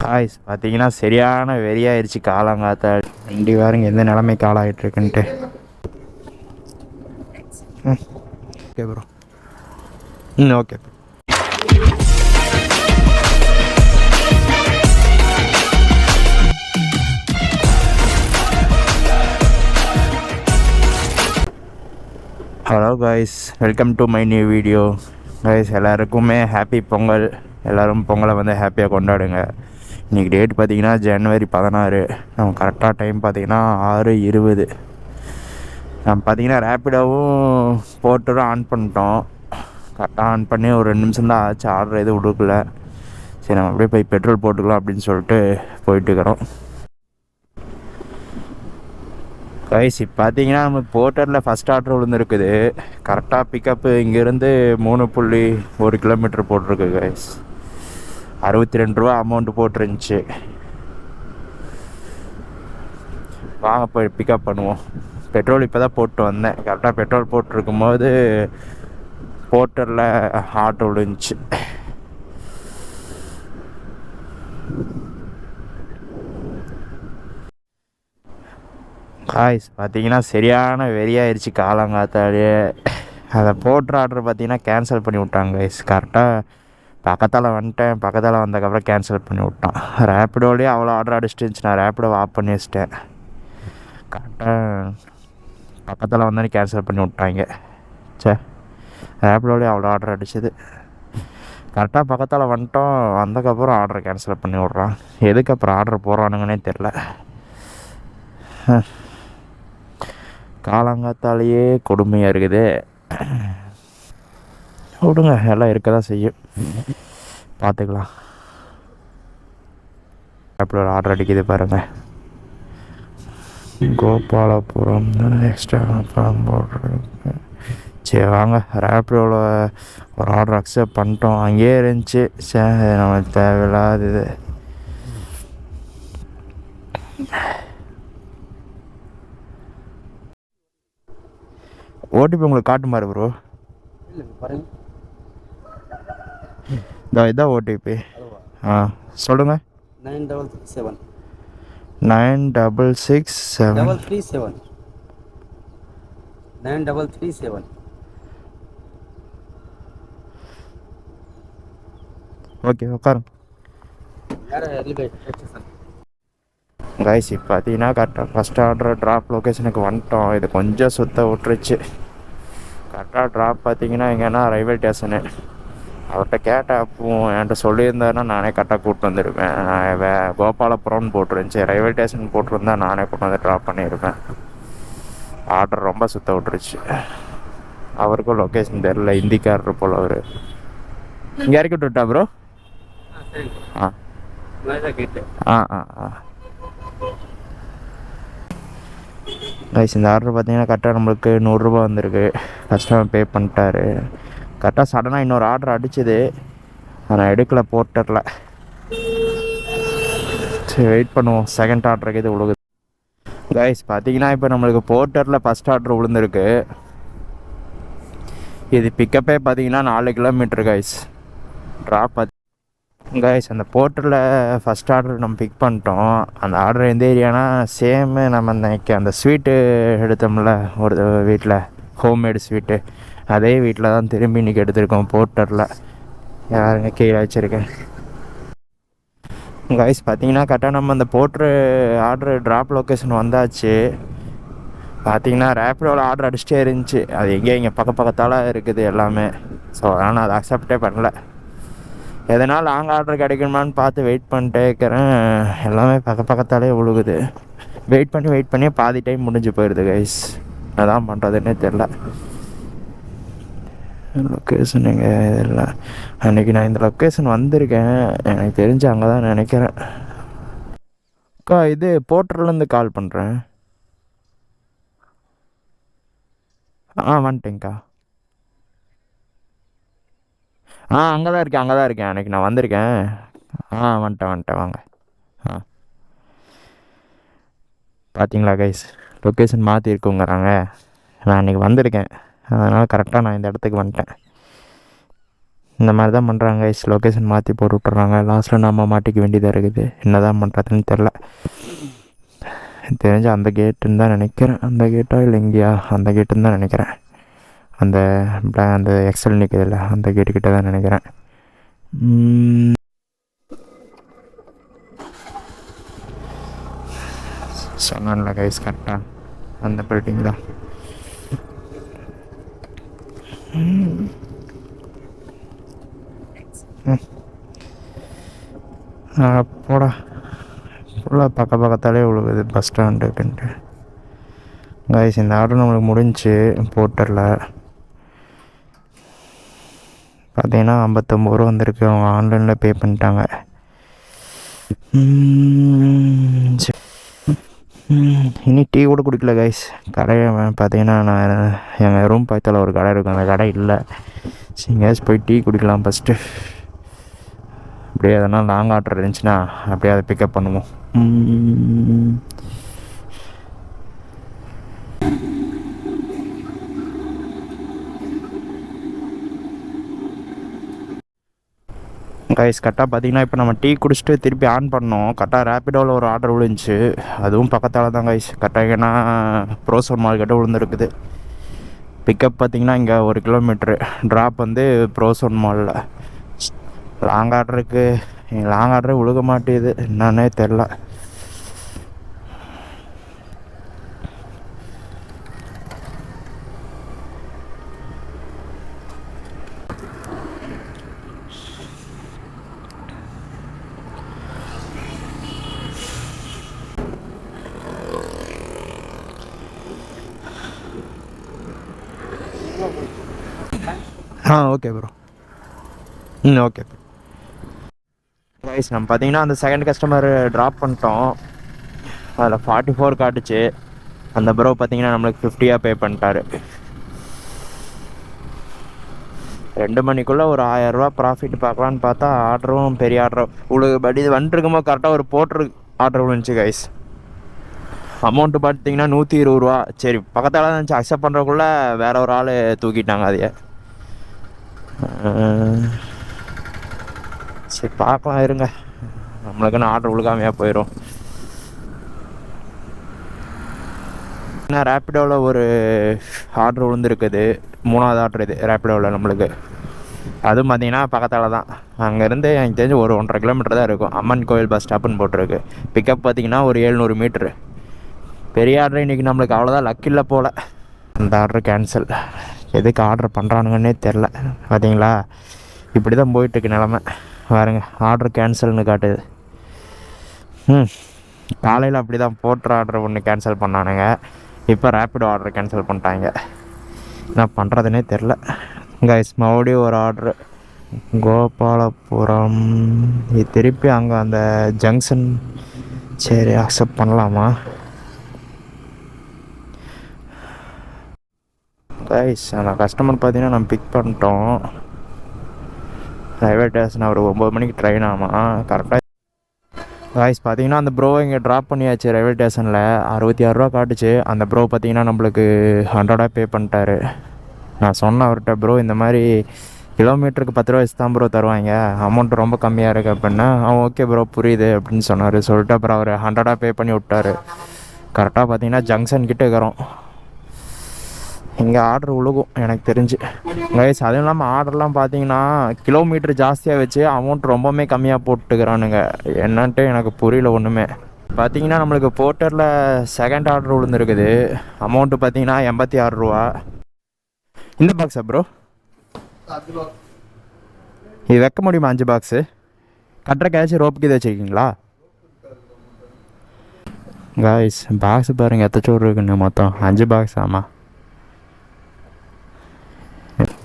Guys பார்த்தீங்கன்னா சரியான வெறியாயிருச்சு காலங்காத்தா வண்டி பாருங்க எந்த நிலைமைக்கு ஆளாகிட்டு இருக்குன்ட்டு. Okay bro. Okay bro. Hello guys, welcome to my new video. Guys எல்லாருக்குமே ஹாப்பி பொங்கல். எல்லோரும் பொங்கலை வந்து ஹாப்பியாக கொண்டாடுங்க. இன்றைக்கி டேட் பார்த்திங்கன்னா ஜனவரி 16. நம்ம கரெக்டாக டைம் பார்த்திங்கன்னா 6:20. நம்ம பார்த்திங்கன்னா ரேப்பிடாவும் போர்ட்டரும் ஆன் பண்ணிட்டோம். கரெக்டாக ஆன் பண்ணி ஒரு 2 நிமிஷம் தான் ஆச்சு. ஆர்டர் எதுவும் கொடுக்கல. சரி நம்ம அப்படியே போய் பெட்ரோல் போட்டுக்கலாம் அப்படின்னு சொல்லிட்டு போயிட்டுருக்குறோம். கைஸ் இப்போ பார்த்தீங்கன்னா நம்ம போர்ட்டரில் ஃபஸ்ட் ஆர்டர் விழுந்துருக்குது. கரெக்டாக பிக்கப்பு இங்கேருந்து 3.1 கிலோமீட்டர் போட்டிருக்கு கைஸ். 62 ரூபா அமௌண்ட்டு போட்டுருந்துச்சு. வாங்க போய் பிக்கப் பண்ணுவோம். பெட்ரோல் இப்போ தான் போட்டு வந்தேன். கரெக்டாக பெட்ரோல் போட்டிருக்கும் போது போர்ட்டரில் ஆர்டர் விழுந்துச்சு. காய்ஸ் பார்த்தீங்கன்னா சரியான வெறியாயிருச்சு காலங்காத்தாலே. அதை போட்டுற ஆர்டர் பார்த்தீங்கன்னா கேன்சல் பண்ணி விட்டாங்க கைஸ். கரெக்டாக பக்கத்தால் வந்துட்டேன். பக்கத்தால் வந்ததுக்கப்புறம் கேன்சல் பண்ணி விட்டான். ரேப்பிடோலேயே அவ்வளோ ஆர்டர் அடிச்சுட்டு இருந்துச்சு. நான் ரேப்பிடோ ஆஃப் பண்ணி வச்சிட்டேன். கரெக்டாக பக்கத்தில் வந்தோடனே கேன்சல் பண்ணி விட்டாங்க. சே, ரேப்பிடோலேயே அவ்வளோ ஆர்டர் அடிச்சது. கரெக்டாக பக்கத்தால் வந்துட்டோம். வந்ததுக்கப்புறம் ஆர்டரை கேன்சல் பண்ணி விட்றான். எதுக்கு அப்புறம் ஆர்டர் போடுறானுங்கன்னே தெரில. காலங்காத்தாலேயே கொடுமையாக இருக்குது. விடுங்க, எல்லாம் இருக்க தான் செய்யும், பார்த்துக்கலாம். அப்படி ஒரு ஆர்டர் அடிக்குது பாருங்கள். கோபாலபுரம் எக்ஸ்ட்ரா பணம் போடுறேன். சரி வாங்க, ரேப்பிடோவில் ஒரு ஆர்டர் அக்செப்ட் பண்ணிட்டோம். அங்கேயே இருந்துச்சு. சரி நமக்கு தேவையில்லாது இது. ஓடிபி உங்களுக்கு காட்டுமாரு ப்ரோ? இல்லை பாருங்க, இதான் ஓடிபி. சொல்லுங்கள். 9667 9667 9337. ஓகே உட்காருங்க. கைஸ் இப்போ பார்த்தீங்கன்னா கரெக்டாக ஃபஸ்ட் ஆர்டர் ட்ராப் லொக்கேஷனுக்கு வந்துட்டோம். இது கொஞ்சம் சுத்த விட்டுருச்சு. கரெக்டாக ட்ராப் பார்த்தீங்கன்னா எங்கன்னா ரயில்வே ஸ்டேஷனு. அவர்கிட்ட கேட்டேன். அப்போ என்கிட்ட சொல்லியிருந்தாருன்னா நானே கரெக்டாக கூப்பிட்டு வந்துருப்பேன். நான் கோபாலபுரம்னு போட்டுருந்துச்சு. ரயில்வே ஸ்டேஷன் போட்டிருந்தா நானே கூப்பிட்டு வந்து ட்ராப் பண்ணியிருப்பேன். ஆர்டர் ரொம்ப சுத்த விட்டுருச்சு. அவருக்கும் லொக்கேஷன் தெரில. ஹிந்திக்காரர் போல் அவர். இங்கே இறக்கி விட்டுட்டா ப்ரோ? கைஸ் இந்த ஆர்டர் பார்த்தீங்கன்னா கரெக்டாக நம்மளுக்கு 100 ரூபா வந்திருக்கு. கஸ்டமர் பே பண்ணிட்டாரு. கரெக்டாக சடனாக இன்னொரு ஆர்டர் அடிச்சுது. நான் எடுக்கலை போர்ட்டரில். சரி வெயிட் பண்ணுவோம். செகண்ட் ஆர்டருக்கு இது விழுகுது. கைஸ் பார்த்தீங்கன்னா இப்போ நம்மளுக்கு போர்ட்டரில் ஃபஸ்ட் ஆர்டர் விழுந்துருக்கு. இது பிக்கப்பே பார்த்தீங்கன்னா 4 கிலோமீட்டர் கைஸ். ட்ராப் கைஸ் அந்த போர்ட்டரில் ஃபஸ்ட் ஆர்டர் நம்ம பிக் பண்ணிட்டோம். அந்த ஆர்டர் எந்த ஏரியானா சேமு நம்ம அந்த ஸ்வீட்டு எடுத்தோம்ல ஒரு வீட்டில், ஹோம்மேடு ஸ்வீட்டு, அதே வீட்டில் தான் திரும்பி இன்றைக்கி எடுத்திருக்கோம் போர்ட்டரில். யாருங்க கீழே வச்சுருக்கேன். கைஸ் பார்த்தீங்கன்னா கரெக்டாக நம்ம அந்த போர்ட்ரு ஆர்டர் ட்ராப் லொக்கேஷன் வந்தாச்சு. பார்த்தீங்கன்னா ரேப்பிடோவில் ஆர்டர் அடிச்சிட்டே இருந்துச்சு. அது இங்கே பக்கத்தால் இருக்குது எல்லாமே. ஸோ அதனால் நான் அதை அக்செப்டே பண்ணல. எதனால் லாங் ஆர்டர் கிடைக்கணுமான்னு பார்த்து வெயிட் பண்ணிட்டே இருக்கிறேன். எல்லாமே பக்கத்தாலே விழுகுது. வெயிட் பண்ணி பாதி டைம் முடிஞ்சு போயிடுது கைஸ். அதான் பண்ணுறதுன்னே தெரில. லொக்கேஷன் எங்கே இல்லை. அன்றைக்கி நான் இந்த லொக்கேஷன் வந்திருக்கேன். எனக்கு தெரிஞ்சு அங்கே தான் நினைக்கிறேன். அக்கா இது போர்ட்டர்லேருந்து கால் பண்ணுறேன். வந்துட்டேங்க்கா. அங்கே தான் இருக்கேன். அன்றைக்கி நான் வந்திருக்கேன். வந்துட்டேன் வாங்க. பார்த்தீங்களா கைஸ், லொக்கேஷன் மாற்றிருக்குங்கிறாங்க. நான் இன்றைக்கி வந்திருக்கேன். அதனால் கரெக்டாக நான் இந்த இடத்துக்கு வந்துட்டேன். இந்த மாதிரி தான் பண்ணுறாங்க கைஸ். லொக்கேஷன் மாற்றி போட்டு விட்டுறாங்க. லாஸ்ட்டில் நம்ம மாட்டிக்க வேண்டியதாக இருக்குது. என்ன தான் பண்ணுறதுன்னு தெரில. தெரிஞ்சு அந்த கேட்டுன்னு தான் நினைக்கிறேன். அந்த கேட்டா இல்லை இங்கேயா? அந்த கேட்டுன்னு தான் நினைக்கிறேன். அந்த அந்த எக்ஸல் நிற்குதுல்ல, அந்த கேட்டுக்கிட்ட தான் நினைக்கிறேன். சொன்னான்ல கைஸ், கரெக்டாக அந்த பில்டிங் தான். போடா ஃபுல்லாக பக்கத்தாலே விழுகுது பஸ் ஸ்டாண்டுக்குன்ட்டு. கைஸ் இந்த ஆர்டர் நம்மளுக்கு முடிஞ்சு போர்ட்டரில் பார்த்தீங்கன்னா 59 ரூபா வந்திருக்கு. அவங்க ஆன்லைனில் பே பண்ணிட்டாங்க. இனி டீ கூட குடிக்கல கைஸ். கடையை பார்த்தீங்கன்னா நான் எங்கள் ரூம் பக்கத்தில் ஒரு கடை இருக்கும், அந்த கடை இல்லை. எங்கேயாச்சும் போய் டீ குடிக்கலாம் ஃபஸ்ட்டு. அப்படியே எதனா லாங் ஆர்டர் இருந்துச்சுன்னா அப்படியே அதை பிக்கப் பண்ணுவோம். கைஸ் கரெக்டாக பார்த்தீங்கன்னா இப்போ நம்ம டீ குடிச்சிட்டு திருப்பி ஆன் பண்ணோம். கரெக்டாக ரேப்பிடோவில் ஒரு ஆர்டர் விழுந்துச்சு. அதுவும் பக்கத்தால் தான் கைஸ். கரெக்டாக ஏன்னா ப்ரோசோன் மார்க்கெட்டை விழுந்துருக்குது. பிக்கப் பார்த்தீங்கன்னா இங்கே 1 கிலோமீட்ரு, ட்ராப் வந்து ப்ரோசோன் மாலில். லாங் ஆர்டரே விழுக மாட்டேது, என்னன்னே தெரில. Okay bro. Okay rice. நம்ம பார்த்தீங்கன்னா அந்த செகண்ட் கஸ்டமர் ட்ராப் பண்ணிட்டோம். அதில் 44 காட்டுச்சு. அந்த ப்ரோ பார்த்தீங்கன்னா நம்மளுக்கு 50 பே பண்ணிட்டாரு. 2 மணிக்குள்ளே ஒரு 1000 ரூபா ப்ராஃபிட் பார்க்கலான்னு பார்த்தா ஆர்டரும் பெரிய ஆர்டர் பட் இது வந்துருக்கும்போது கரெக்டாக ஒரு போட்ரு ஆர்டர் விழுந்துச்சு கைஸ். அமௌண்ட்டு பார்த்தீங்கன்னா 120 ரூபா. சரி பக்கத்தால் தான் இருந்துச்சு. அக்செப்ட் பண்ணுறதுக்குள்ளே வேற ஒரு ஆள் தூக்கிட்டாங்க அதையே. சரி பார்க்கலாம் இருங்க, நம்மளுக்குன்னு ஆர்டர் விழுக்காமையாக போயிடும். ஏன்னா ரேப்பிடோவில் ஒரு ஆர்டர் விழுந்துருக்குது. 3வது ஆர்டர் இது ரேப்பிடோவில் நம்மளுக்கு. அதுவும் பார்த்தீங்கன்னா பக்கத்தால் தான். அங்கேருந்து எனக்கு தெரிஞ்சு ஒரு 1.5 கிலோமீட்டர் தான் இருக்கும். அம்மன் கோவில் பஸ் ஸ்டாப்புன்னு போட்டிருக்கு. பிக்கப் பார்த்தீங்கன்னா ஒரு 700 மீட்ரு. பெரிய ஆர்டர் இன்றைக்கி நம்மளுக்கு அவ்வளோதான் லக் இல்லை போல். அந்த ஆர்டர் கேன்சல். எதுக்கு ஆர்டர் பண்ணுறானுங்கன்னே தெரில. பார்த்தீங்களா இப்படி தான் போயிட்டுருக்கு நிலமை. பாருங்க ஆர்டர் கேன்சல்னு காட்டுது. காலையில் அப்படி தான் போட்ரு ஆர்டர் ஒன்று கேன்சல் பண்ணானுங்க. இப்போ ரேப்பிடோ ஆர்டர் கேன்சல் பண்ணிட்டாங்க. என்ன பண்ணுறதுனே தெரில கைஸ். மறுபடியும் ஒரு ஆர்டரு கோபாலபுரம். இது திருப்பி அங்கே அந்த ஜங்ஷன். சரி அக்செப்ட் பண்ணலாமா கைஸ்? அந்த கஸ்டமர் பார்த்தீங்கன்னா நம்ம பிக் பண்ணிட்டோம். ரயில்வே ஸ்டேஷன் ஒரு 9 மணிக்கு ட்ரெயின் ஆமாம் கரெக்டாக. கைஸ் பார்த்தீங்கன்னா அந்த ப்ரோ இங்கே ட்ராப் பண்ணியாச்சு ரயில்வே ஸ்டேஷனில். 66 ரூபா காட்டுச்சு. அந்த ப்ரோ பார்த்தீங்கன்னா நம்மளுக்கு 100 பே பண்ணிட்டாரு. நான் சொன்னேன் அவர்கிட்ட, ப்ரோ இந்த மாதிரி கிலோமீட்டருக்கு 10 ரூபா தான் ப்ரோ தருவாங்க, அமௌண்ட் ரொம்ப கம்மியாக இருக்குது அப்படின்னா. ஓகே ப்ரோ புரியுது அப்படின்னு சொன்னார். சொல்லிட்டு அப்புறம் அவர் 100 பே பண்ணி விட்டார். கரெக்டாக பார்த்தீங்கன்னா ஜங்ஷன் கிட்டே இருக்கிறோம். இங்கே ஆர்டர் உழுகும் எனக்கு தெரிஞ்சு கைஸ். அதுவும் இல்லாமல் ஆர்டர்லாம் பார்த்தீங்கன்னா கிலோமீட்டர் ஜாஸ்தியாக வச்சு அமௌண்ட் ரொம்பவுமே கம்மியாக போட்டுக்கிறானுங்க. என்னன்ட்டு எனக்கு புரியல ஒன்றுமே. பார்த்தீங்கன்னா நம்மளுக்கு போர்ட்டரில் செகண்ட் ஆர்டர் விழுந்துருக்குது. அமௌண்ட்டு பார்த்தீங்கன்னா 86 ரூபா. இந்த பாக்ஸா ப்ரோ? இது வைக்க முடியுமா 5 பாக்ஸு? கட்டுற கேட்ச் ரோப்புக்கு இதை வச்சுருக்கீங்களா கைஸ்? பாக்ஸ் பாருங்கள் எத்தச்சோடு இருக்குன்னு. மொத்தம் 5 பாக்ஸ். ஆமாம்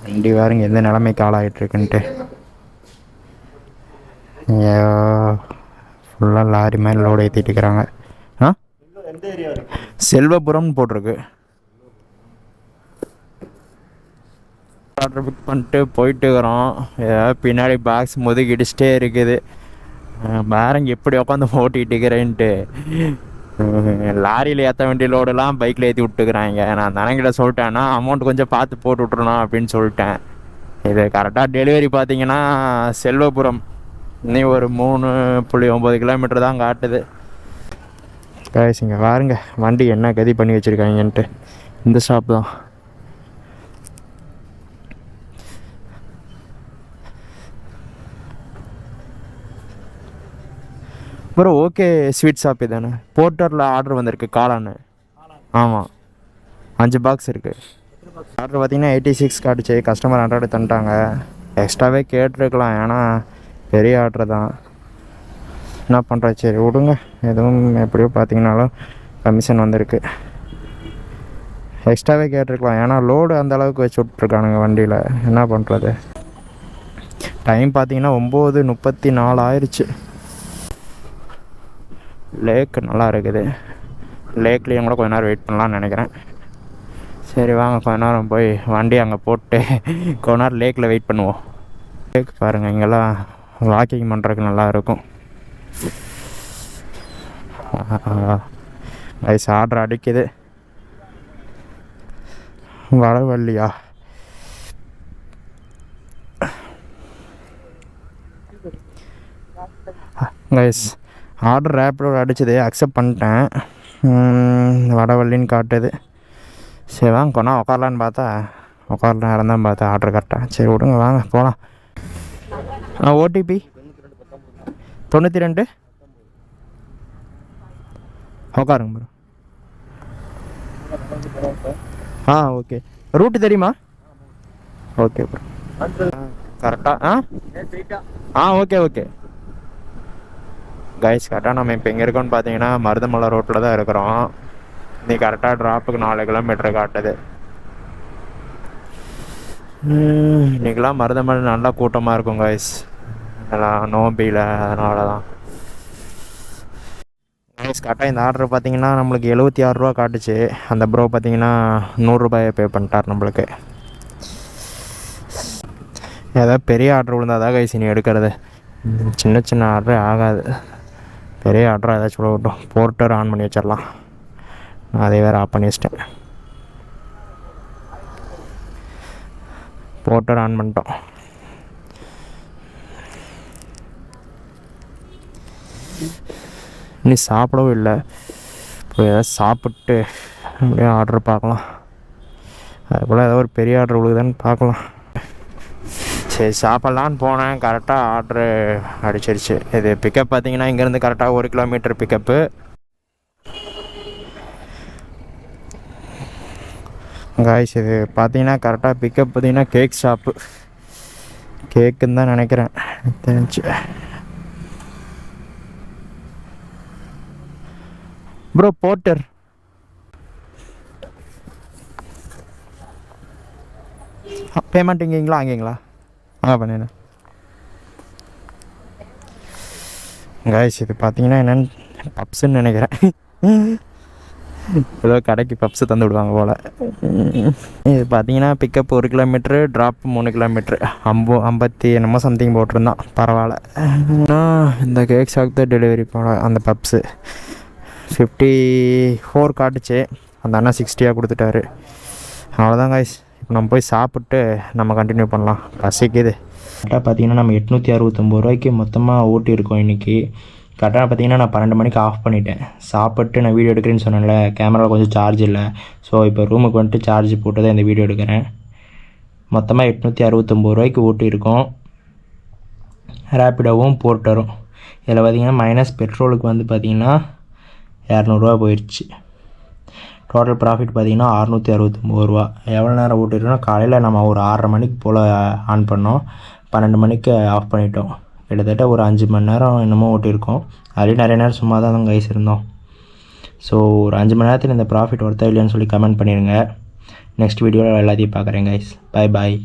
வண்டி வேறுங்க எந்த நிலைமைக்கு ஆளாகிட்டுருக்குன்ட்டு. ஃபுல்லாக லாரி மாதிரி லோடு ஏற்றிட்டு இருக்கிறாங்க. செல்வபுரம்னு போட்டிருக்கு. ஆர்டர் புக் பண்ணிட்டு போயிட்டு இருக்கிறோம். ஏதாவது பின்னாடி பாக்ஸ் முதுகிடிச்சிட்டே இருக்குது. பாருங்க எப்படி உட்காந்து ஓட்டிகிட்டு இருக்கிறேன்ட்டு. லாரியில் ஏற்ற வேண்டிய லோடெல்லாம் பைக்கில் ஏற்றி விட்டுக்கிறாங்க. நான் தனங்கிட்ட சொல்லிட்டேன்னா அமௌண்ட் கொஞ்சம் பார்த்து போட்டு விட்ருணும் அப்படின்னு சொல்லிட்டேன். இது கரெக்டாக டெலிவரி பார்த்தீங்கன்னா செல்வபுரம், இன்னி ஒரு 3.9 கிலோமீட்டர் தான் காட்டுது. கைஸ் இங்கே பாருங்க வண்டி என்ன கதி பண்ணி வச்சுருக்காங்கன்ட்டு. இந்த ஷாப் தான். அப்புறம் ஓகே ஸ்வீட் ஷாப் தானே. போர்ட்டரில் ஆர்டர் வந்திருக்கு காளான்னு. ஆமாம், 5 பாக்ஸ் இருக்குது. ஆர்டர் பார்த்தீங்கன்னா 86 காட்டுச்சு. கஸ்டமர் 100 தந்துட்டாங்க. எக்ஸ்ட்ராவே கேட்டிருக்கலாம், ஏன்னா பெரிய ஆர்டர் தான். என்ன பண்ணுறேன், சரி விடுங்க. எதுவும் எப்படியோ பார்த்தீங்கன்னாலும் கமிஷன் வந்திருக்கு. எக்ஸ்ட்ராவே கேட்டிருக்கலாம், ஏன்னா லோடு அந்த அளவுக்கு வச்சு விட்ருக்கானுங்க வண்டியில். என்ன பண்ணுறது. டைம் பார்த்தீங்கன்னா 9:34 ஆயிடுச்சு. லேக் நல்லா இருக்குது. லேக்லேயும் கூட கொஞ்ச நேரம் வெயிட் பண்ணலான்னு நினைக்கிறேன். சரி வாங்க, கொஞ்ச நேரம் போய் வண்டி அங்கே போட்டு கொஞ்ச நேரம் லேக்கில் வெயிட் பண்ணுவோம். லேக் பாருங்கள், இங்கெல்லாம் வாக்கிங் பண்ணுறதுக்கு நல்லா இருக்கும். ஐஸ் ஆர்டர் அடிக்குது. வடவள்ளியா? கைஸ் ஆர்டர் ரேப்பிடோ அடிச்சது, அக்செப்ட் பண்ணிட்டேன். வடவள்ளின்னு காட்டுது. சரி வாங்க, கொண்டா உட்காரலான்னு பார்த்தா உட்கார நேரம் தான் பார்த்தா ஆர்டர் கரெக்டாக. சரி விடுங்க, வாங்க போகலாம். ஓடிபி 92. உட்காருங்க ப்ரோ. ஓகே. ரூட்டு தெரியுமா? Okay bro. கரெக்டாக ஓகே ஓகே. கைஸ் கரெக்டாக நம்ம இப்போ எங்கே இருக்கோம்னு பார்த்தீங்கன்னா மருதமலை ரோட்டில் தான் இருக்கிறோம். நீ கரெக்டாக ட்ராப்புக்கு 4 கிலோமீட்டர் காட்டுது. இன்றைக்கெலாம் மருதமலை நல்லா கூட்டமாக இருக்கும் கைஸ், எல்லாம் நோம்பியில், அதனால தான். கைஸ் கரெக்டாக இந்த ஆர்டர் பார்த்தீங்கன்னா நம்மளுக்கு 76 ரூபா காட்டுச்சு. அந்த ப்ரோ பார்த்தீங்கன்னா 100 ரூபாயை பே பண்ணிட்டார் நம்மளுக்கு. ஏதாவது பெரிய ஆர்டர் விழுந்தால் தான் கைஸ் நீ எடுக்கிறது. சின்ன சின்ன ஆர்டரே ஆகாது. பெரிய ஆர்டராக ஏதாச்சும் விட்டோம். போர்ட்டர் ஆன் பண்ணி வச்சிடலாம். அதே வேறு ஆஃப் பண்ணி வச்சிட்டேன். போர்ட்டர் ஆன் பண்ணிட்டோம். இனி சாப்பிடவும் இல்லை. இப்போ ஏதாவது சாப்பிட்டு அப்படியே ஆர்டர் பார்க்கலாம். அதுக்குள்ளே ஏதோ ஒரு பெரிய ஆர்டர் விழுகுதான்னு பார்க்கலாம். சரி சாப்பிட்லான்னு போனேன், கரெக்டாக ஆர்டரு அடிச்சிருச்சு. இது பிக்கப் பார்த்தீங்கன்னா இங்கேருந்து கரெக்டாக 1 கிலோமீட்டர் பிக்கப்பு. காய்ஸ் இது பார்த்தீங்கன்னா கரெக்டாக பிக்கப் பார்த்தீங்கன்னா கேக் ஷாப்பு. கேக்குன்னு தான் நினைக்கிறேன் தெரிஞ்சு. ப்ரோ போர்ட்டர் பேமெண்ட் இங்கேங்களா அங்கேங்களா? பண்ணிடுறேன். காய்ஸ் இது பார்த்தீங்கன்னா என்னென்னு பப்ஸுன்னு நினைக்கிறேன். ஏதோ கடைக்கு பப்ஸு தந்து விடுவாங்க போல். இது பார்த்தீங்கன்னா பிக்கப் 1 கிலோமீட்ரு, ட்ராப் 3 கிலோமீட்ரு. 50 என்னமோ சம்திங் போட்டிருந்தான். பரவாயில்ல. இந்த கேக் ஷாப் தான் டெலிவரி போல. அந்த பப்ஸு 54 காட்டுச்சு. அந்த அண்ணா 60 கொடுத்துட்டாரு. அவ்வளோதான் காய்ஸ். இப்போ நம்ம போய் சாப்பிட்டு நம்ம கண்டினியூ பண்ணலாம். பசிக்குது. கரெக்டாக பார்த்தீங்கன்னா நம்ம 869 ரூபாய்க்கு மொத்தமாக ஓட்டியிருக்கோம் இன்றைக்கி. கரெக்டாக பார்த்தீங்கன்னா நான் 12 மணிக்கு ஆஃப் பண்ணிட்டேன். சாப்பிட்டு நான் வீடியோ எடுக்கிறேன்னு சொன்னேன்ல, கேமராவில் கொஞ்சம் சார்ஜ் இல்லை. ஸோ இப்போ ரூமுக்கு வந்துட்டு சார்ஜ் போட்டு தான் இந்த வீடியோ எடுக்கிறேன். மொத்தமாக 869 ரூபாய்க்கு ஓட்டியிருக்கோம். ரேப்பிடோவும் போர்ட்டரும். இதில் பார்த்தீங்கன்னா மைனஸ் பெட்ரோலுக்கு வந்து பார்த்திங்கன்னா 200 போயிடுச்சு. டோட்டல் ப்ராஃபிட் பார்த்திங்கன்னா 669 ரூபா. எவ்வளோ நேரம் ஓட்டிருக்கோன்னா காலையில் நம்ம ஒரு 6:30 மணிக்கு போல் ஆன் பண்ணோம், 12 மணிக்கு ஆஃப் பண்ணிட்டோம். கிட்டத்தட்ட ஒரு 5 மணி நேரம் என்னமோ ஓட்டியிருக்கோம். அதுலேயும் நிறைய நேரம் சும்மா தான் கைஸ் இருந்தோம். ஸோ ஒரு 5 மணி நேரத்தில் இந்த ப்ராஃபிட் ஒர்த்தா இல்லையான்னு சொல்லி கமெண்ட் பண்ணிடுங்க. நெக்ஸ்ட் வீடியோவில் எல்லாத்தையும் பார்க்குறேன் கைஸ். Bye bye.